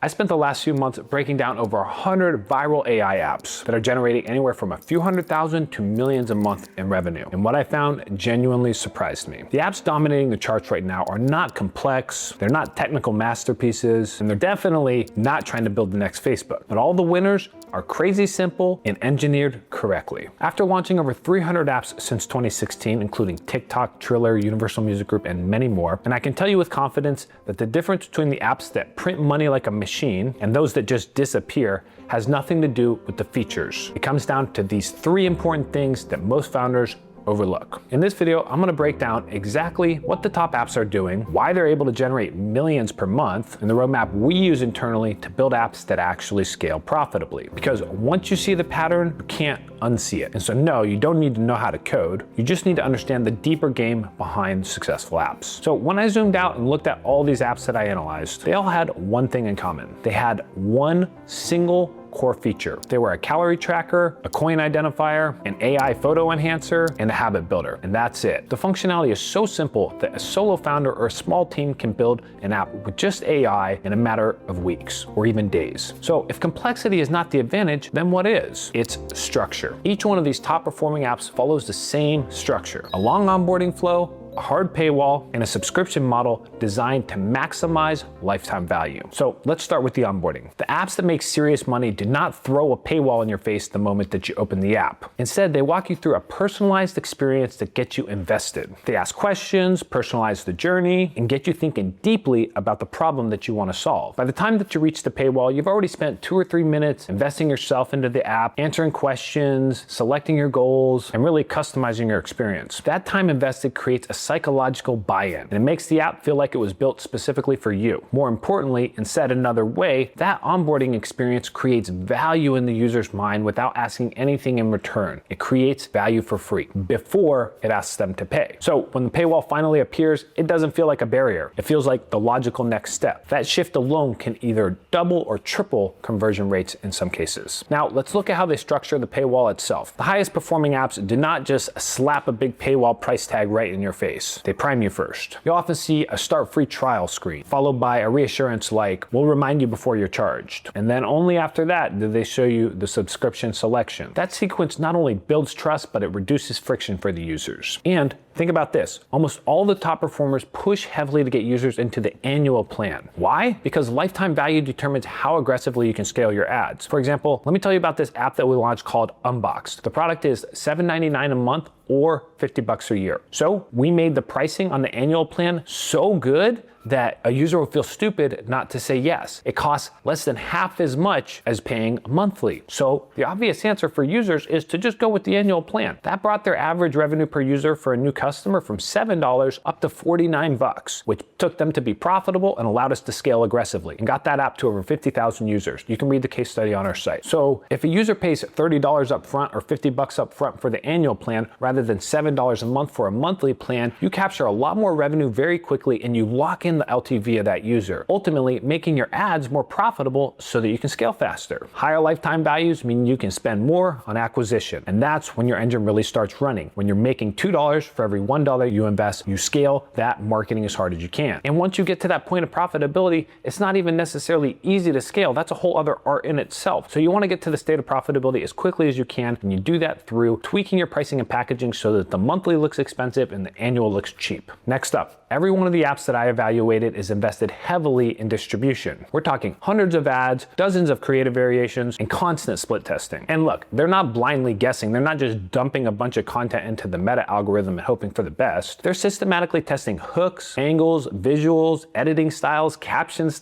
I spent the last few months breaking down over 100 viral AI apps that are generating anywhere from a few $100,000 to millions a month in revenue. And what I found genuinely surprised me. The apps dominating the charts right now are not complex, they're not technical masterpieces, and they're definitely not trying to build the next Facebook. But all the winners are crazy simple and engineered correctly. After launching over 300 apps since 2016, including TikTok, Triller, Universal Music Group, and many more, and I can tell you with confidence that the difference between the apps that print money like a machine and those that just disappear has nothing to do with the features. It comes down to these three important things that most founders overlook. In this video, I'm gonna break down exactly what the top apps are doing, why they're able to generate millions per month, and the roadmap we use internally to build apps that actually scale profitably. Because once you see the pattern, you can't unsee it. And so no, you don't need to know how to code, you just need to understand the deeper game behind successful apps. So when I zoomed out and looked at all these apps that I analyzed, they all had one thing in common. They had one single core feature. They were a calorie tracker, a coin identifier, an AI photo enhancer, and a habit builder, and that's it. The functionality is so simple that a solo founder or a small team can build an app with just AI in a matter of weeks or even days. So if complexity is not the advantage, then what is? It's structure. Each one of these top performing apps follows the same structure: a long onboarding flow, a hard paywall, and a subscription model designed to maximize lifetime value. So let's start with the onboarding. The apps that make serious money do not throw a paywall in your face the moment that you open the app. Instead, they walk you through a personalized experience that gets you invested. They ask questions, personalize the journey, and get you thinking deeply about the problem that you want to solve. By the time that you reach the paywall, you've already spent 2 or 3 minutes investing yourself into the app, answering questions, selecting your goals, and really customizing your experience. That time invested creates a psychological buy-in, and it makes the app feel like it was built specifically for you. More importantly, and said another way, that onboarding experience creates value in the user's mind without asking anything in return. It creates value for free before it asks them to pay. So when the paywall finally appears, it doesn't feel like a barrier. It feels like the logical next step. That shift alone can either double or triple conversion rates in some cases. Now let's look at how they structure the paywall itself. The highest performing apps do not just slap a big paywall price tag right in your face. They prime you first. You'll often see a start free trial screen, followed by a reassurance like, we'll remind you before you're charged. And then only after that do they show you the subscription selection. That sequence not only builds trust, but it reduces friction for the users. And think about this, almost all the top performers push heavily to get users into the annual plan. Why? Because lifetime value determines how aggressively you can scale your ads. For example, let me tell you about this app that we launched called Unboxed. The product is $7.99 a month or $50 a year. So we made the pricing on the annual plan so good that a user will feel stupid not to say yes. It costs less than half as much as paying monthly. So the obvious answer for users is to just go with the annual plan. That brought their average revenue per user for a new customer from $7 up to $49, which took them to be profitable and allowed us to scale aggressively and got that app to over 50,000 users. You can read the case study on our site. So if a user pays $30 up front or $50 up front for the annual plan rather than $7 a month for a monthly plan, you capture a lot more revenue very quickly and you lock in the LTV of that user, ultimately making your ads more profitable so that you can scale faster. Higher lifetime values mean you can spend more on acquisition, and that's when your engine really starts running. When you're making $2 for every $1 you invest, you scale that marketing as hard as you can. And once you get to that point of profitability, it's not even necessarily easy to scale. That's a whole other art in itself. So you want to get to the state of profitability as quickly as you can, and you do that through tweaking your pricing and packaging so that the monthly looks expensive and the annual looks cheap. Next up, every one of the apps that I evaluated is invested heavily in distribution. We're talking hundreds of ads, dozens of creative variations, and constant split testing. And look, they're not blindly guessing. They're not just dumping a bunch of content into the meta algorithm and hoping for the best. They're systematically testing hooks, angles, visuals, editing styles, captions,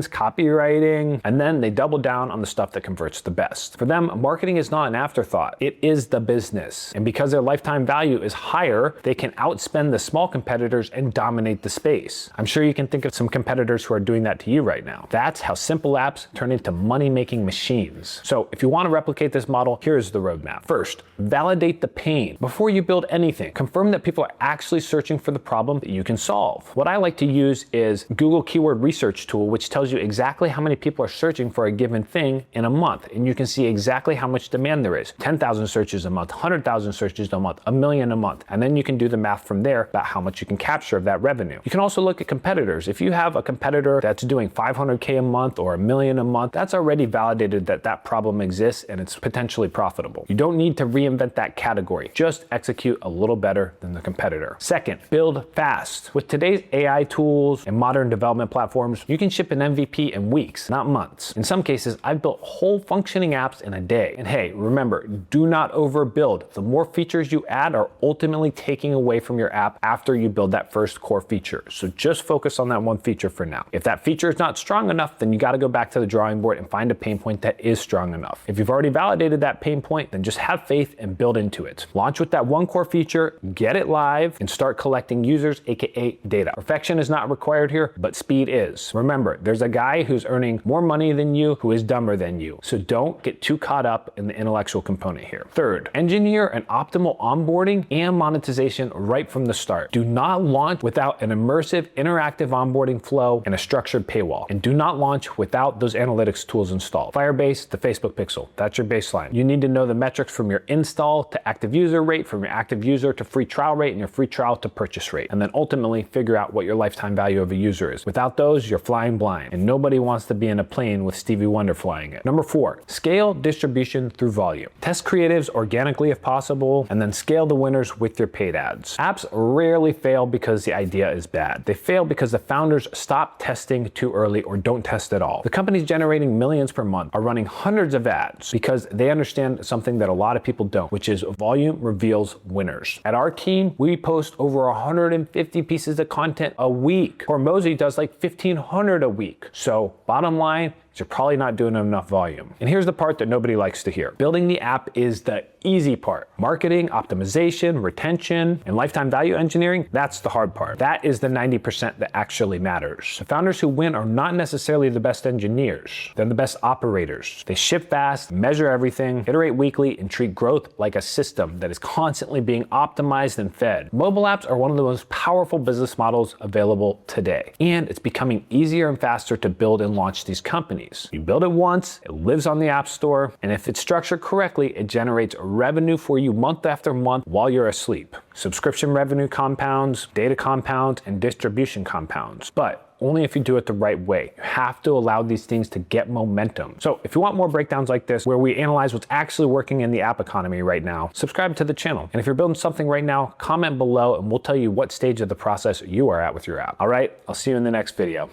copywriting, and then they double down on the stuff that converts the best. For them, marketing is not an afterthought. It is the business. And because their lifetime value is higher, they can outspend the small competitors and dominate the space. I'm sure you can think of some competitors who are doing that to you right now. That's how simple apps turn into money-making machines. So if you want to replicate this model, here's the roadmap. First, validate the pain. Before you build anything, confirm that people are actually searching for the problem that you can solve. What I like to use is Google Keyword Research tool, which tells you exactly how many people are searching for a given thing in a month. And you can see exactly how much demand there is. 10,000 searches a month, 100,000 searches a month, 1 million a month. And then you can do the math from there about how much you can capture of that revenue. You can also look at competitors. If you have a competitor that's doing 500K a month or $1 million a month, that's already validated that that problem exists and it's potentially profitable. You don't need to reinvent that category. Just execute a little better than the competitor. Second, build fast. With today's AI tools and modern development platforms, you can ship an MVP in weeks, not months. In some cases, I've built whole functioning apps in a day. And hey, remember, do not overbuild. The more features you add are ultimately taking away from your app after you build that first core feature. So just focus on that one feature for now. If that feature is not strong enough, then you got to go back to the drawing board and find a pain point that is strong enough. If you've already validated that pain point, then just have faith and build into it. Launch with that one core feature, get it live, and start collecting users, aka data. Perfection is not required here, but speed is. Remember, there's a guy who's earning more money than you who is dumber than you. So don't get too caught up in the intellectual component here. Third, engineer an optimal onboarding and monetization right from the start. Do not launch without an immersive, interactive onboarding flow and a structured paywall. And do not launch without those analytics tools installed. Firebase, the Facebook pixel, that's your baseline. You need to know the metrics from your install to active user rate, from your active user to free trial rate, and your free trial to purchase rate. And then ultimately figure out what your lifetime value of a user is. Without those, you're flying blind. And nobody wants to be in a plane with Stevie Wonder flying it. Number 4, scale distribution through volume. Test creatives organically if possible, and then scale the winners with your paid ads. Apps rarely fail because the idea is bad. They fail because the founders stop testing too early or don't test at all. The companies generating millions per month are running hundreds of ads because they understand something that a lot of people don't, which is volume reveals winners. At our team, we post over 150 pieces of content a week. Hormozy does like 1,500 a week. So bottom line, you're probably not doing enough volume. And here's the part that nobody likes to hear. Building the app is the easy part. Marketing, optimization, retention, and lifetime value engineering, that's the hard part. That is the 90% that actually matters. The founders who win are not necessarily the best engineers. They're the best operators. They ship fast, measure everything, iterate weekly, and treat growth like a system that is constantly being optimized and fed. Mobile apps are one of the most powerful business models available today. And it's becoming easier and faster to build and launch these companies. You build it once, it lives on the App Store, and if it's structured correctly, it generates revenue for you month after month while you're asleep. Subscription revenue compounds, data compounds, and distribution compounds. But only if you do it the right way. You have to allow these things to get momentum. So if you want more breakdowns like this, where we analyze what's actually working in the app economy right now, subscribe to the channel. And if you're building something right now, comment below and we'll tell you what stage of the process you are at with your app. All right, I'll see you in the next video.